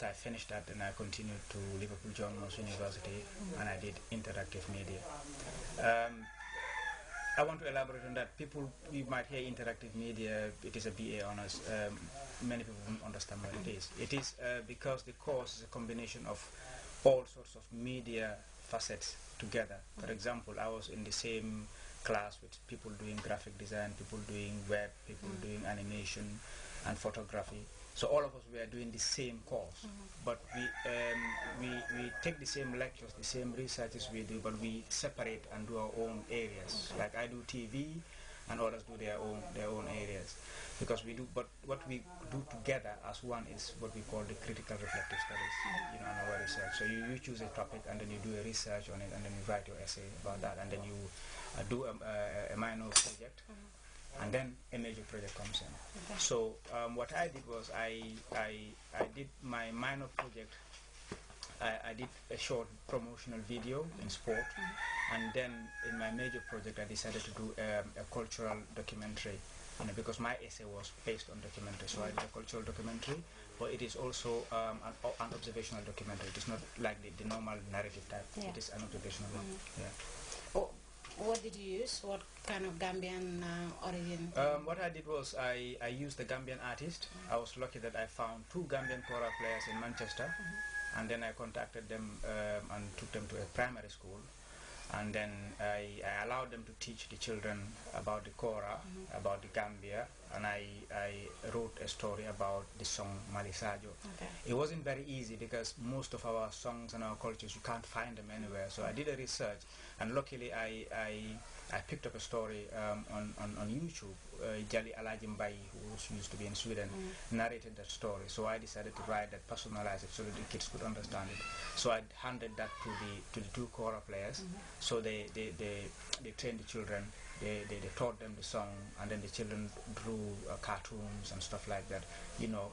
after I finished that, then I continued to Liverpool John Moores University, and I did interactive media. I want to elaborate on that. People, you might hear interactive media, it is a BA honors. Many people don't understand what it is. It is because the course is a combination of all sorts of media facets together. For example, I was in the same class with people doing graphic design, people doing web, people doing animation and photography. So all of us were doing the same course, but we take the same lectures, the same researches we do, but we separate and do our own areas. Like I do TV, and others do their own areas, because we do. But what we do together as one is what we call the critical reflective studies, in our research. So you choose a topic, and then you do a research on it, and then you write your essay about that, and then you do a minor project. And then a major project comes in. Okay. So what I did was I did my minor project. I did a short promotional video in sport, and then in my major project I decided to do a cultural documentary, because my essay was based on documentary. So I did a cultural documentary, but it is also an observational documentary. It is not like the normal narrative type. Yeah. It is an observational one. Yeah. Oh. What did you use? What kind of Gambian origin? What I did was I used the Gambian artist. I was lucky that I found 2 Gambian kora players in Manchester, and then I contacted them and took them to a primary school, and then I allowed them to teach the children about the kora, about the Gambia, and I wrote a story about the song Malisajo. Okay. It wasn't very easy because most of our songs and our cultures, you can't find them anywhere. So I did a research, and luckily I picked up a story on YouTube. Jali Alajimbai, who used to be in Sweden, narrated that story. So I decided to write that, personalize it, so that the kids could understand it. So I handed that to the 2 kora players. So they trained the children. They taught them the song, and then the children drew cartoons and stuff like that,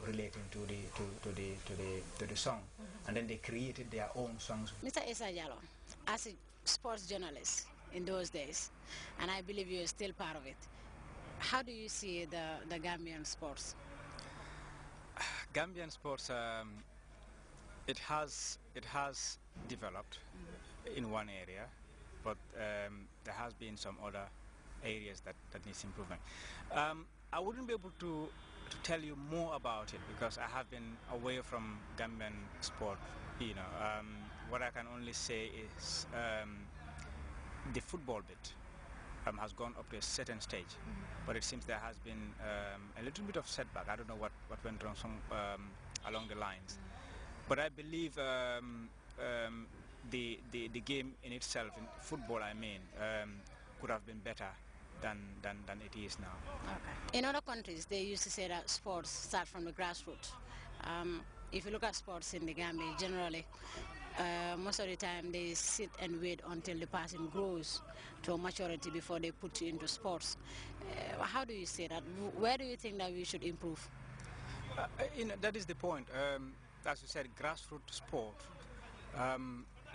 relating to the song, and then they created their own songs. Mr. Issa Jallow, as a sports journalist in those days, and I believe you're still part of it, how do you see the Gambian sports? Gambian sports, it has developed in one area, but there has been some other areas that needs improvement. I wouldn't be able to tell you more about it because I have been away from Gambian sport. What I can only say is the football bit has gone up to a certain stage, but it seems there has been a little bit of setback. I don't know what went wrong along the lines, but I believe the game in itself, in football I mean, could have been better than it is now. Okay. In other countries, they used to say that sports start from the grassroots. If you look at sports in the Gambia, generally, most of the time they sit and wait until the person grows to a maturity before they put you into sports. How do you say that? Where do you think that we should improve? That is the point. As you said, grassroots sport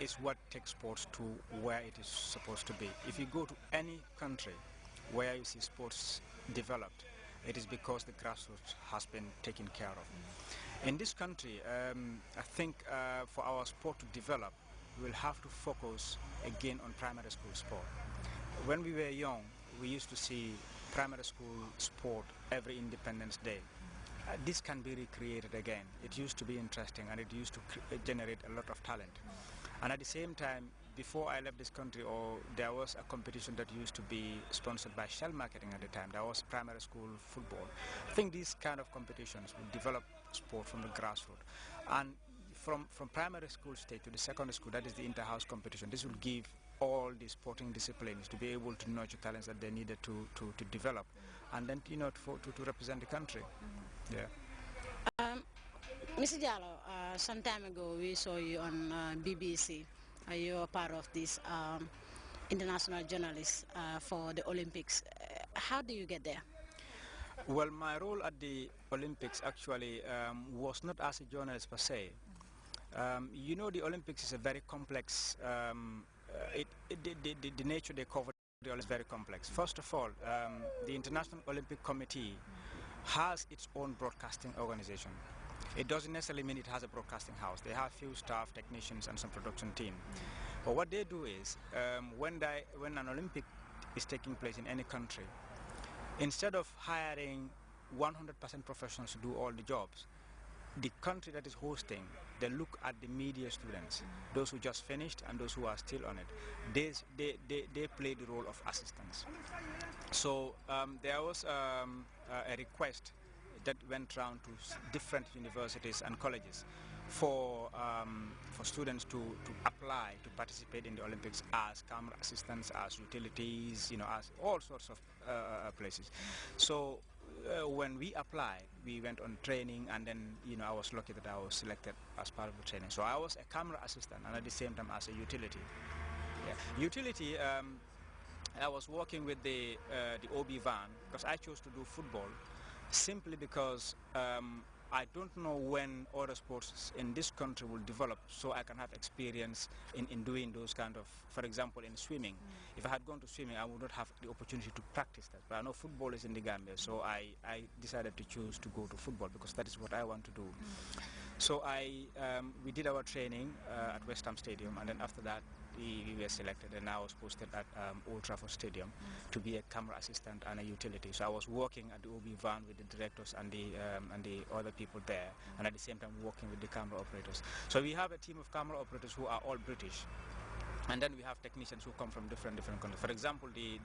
is what takes sports to where it is supposed to be. If you go to any country where you see sports developed, it is because the grassroots has been taken care of. In this country, I think for our sport to develop, we will have to focus again on primary school sport. When we were young, we used to see primary school sport every Independence Day. This can be recreated again. It used to be interesting, and it used to generate a lot of talent. And at the same time, before I left this country, there was a competition that used to be sponsored by Shell Marketing at the time. That was primary school football. I think these kind of competitions will develop sport from the grassroots. And from primary school stage to the secondary school, that is the inter-house competition. This will give all the sporting disciplines to be able to nurture talents that they needed to develop, and then to represent the country. Yeah. Mr. Jallow, some time ago we saw you on BBC. You are part of this international journalist for the Olympics. How do you get there? Well, my role at the Olympics actually was not as a journalist per se. The Olympics is a very complex, the nature they cover is very complex. First of all, the International Olympic Committee has its own broadcasting organization. It doesn't necessarily mean it has a broadcasting house. They have few staff, technicians, and some production team. But what they do is, when an Olympic is taking place in any country, instead of hiring 100% professionals to do all the jobs, the country that is hosting, they look at the media students, those who just finished and those who are still on it. They play the role of assistants. So there was a request that went round to different universities and colleges for students to apply to participate in the Olympics as camera assistants, as utilities, as all sorts of places. So when we applied, we went on training, and then I was lucky that I was selected as part of the training. So I was a camera assistant and at the same time as a utility. Yeah. Utility. I was working with the OB van because I chose to do football simply because I don't know when other sports in this country will develop, so I can have experience in doing those kind of, for example, in swimming. If I had gone to swimming, I would not have the opportunity to practice that. But I know football is in the Gambia, so I decided to choose to go to football because that is what I want to do. So we did our training at West Ham Stadium, and then after that we were selected, and I was posted at Old Trafford Stadium to be a camera assistant and a utility. So I was working at the OB van with the directors and the other people there, and at the same time working with the camera operators. So we have a team of camera operators who are all British. And then we have technicians who come from different countries. For example, the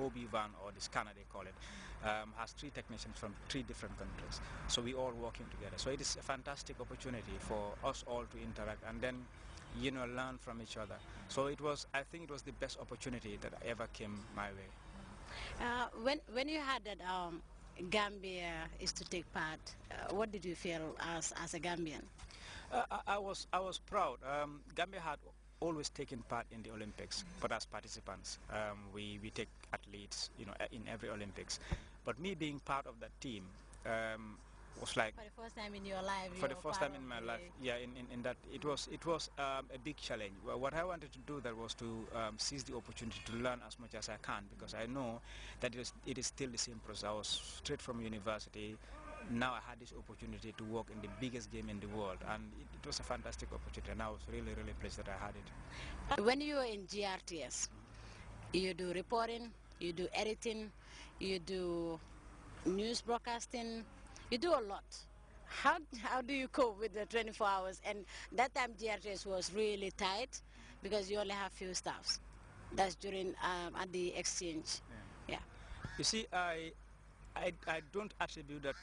OB van, or the scanner they call it, has 3 technicians from 3 different countries. So we all working together. So it is a fantastic opportunity for us all to interact and then learn from each other. So I think it was the best opportunity that ever came my way. When you had that Gambia is to take part, what did you feel as a Gambian? I was proud. Gambia had always taken part in the Olympics, but as participants, we take athletes, in every Olympics. But me being part of that team was like for the first time in your life. For the first time in my life, yeah. In that it was a big challenge. Well, what I wanted to do that was to seize the opportunity to learn as much as I can, because I know that it is still the same process. I was straight from university. Now I had this opportunity to work in the biggest game in the world, and it was a fantastic opportunity, and I was really pleased that I had it. When you were in GRTS, you do reporting, you do editing, you do news broadcasting, you do a lot. How do you cope with the 24 hours? And that time GRTS was really tight because you only have few staffs. That's during at the exchange. Yeah. You see, I don't attribute that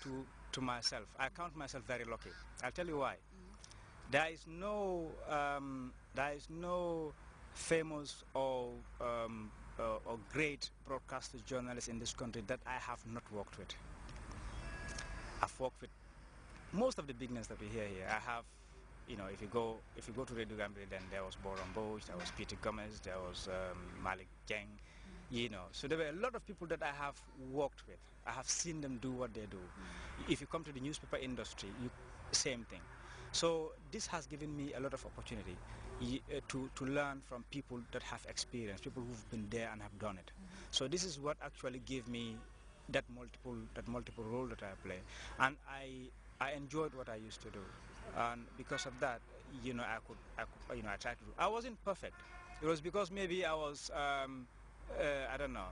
to myself. I count myself very lucky. I'll tell you why. There is no famous or great broadcaster journalist in this country that I have not worked with. I've worked with most of the big names that we hear here. I have, if you go to Radio Gambia, then there was Boron Bosch, there was Peter Gomez, there was Malik Jeng. So there were a lot of people that I have worked with. I have seen them do what they do. If you come to the newspaper industry, same thing. So this has given me a lot of opportunity to learn from people that have experience, people who've been there and have done it. So this is what actually gave me that multiple role that I play, and I enjoyed what I used to do, and because of that, I tried to do. I wasn't perfect. It was because maybe I was I don't know,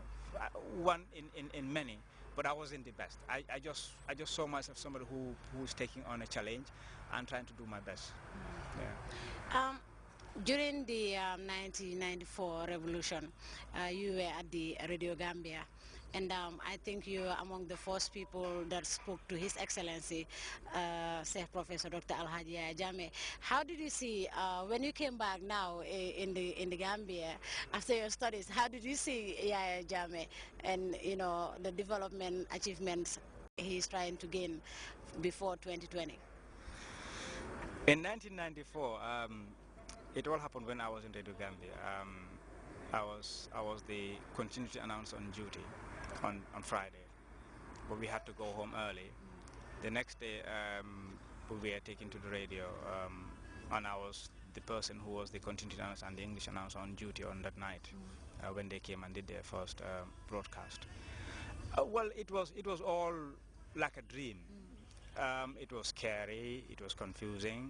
one in many, but I wasn't the best. I just saw myself somebody who's taking on a challenge and trying to do my best. Yeah. During the 1994 revolution, you were at the Radio Gambia, and I think you were among the first people that spoke to His Excellency, Sir Professor Dr. Alhaji Yaya Jammeh. How did you see when you came back now in the Gambia after your studies? How did you see Yaya Jammeh and the development achievements he's trying to gain before 2020? In 1994. It all happened when I was in Radio Gambia. I was the continuity announcer on duty on Friday, but we had to go home early. The next day, we were taken to the radio, and I was the person who was the continuity announcer and the English announcer on duty on that night when they came and did their first broadcast. Well, it was all like a dream. It was scary, it was confusing.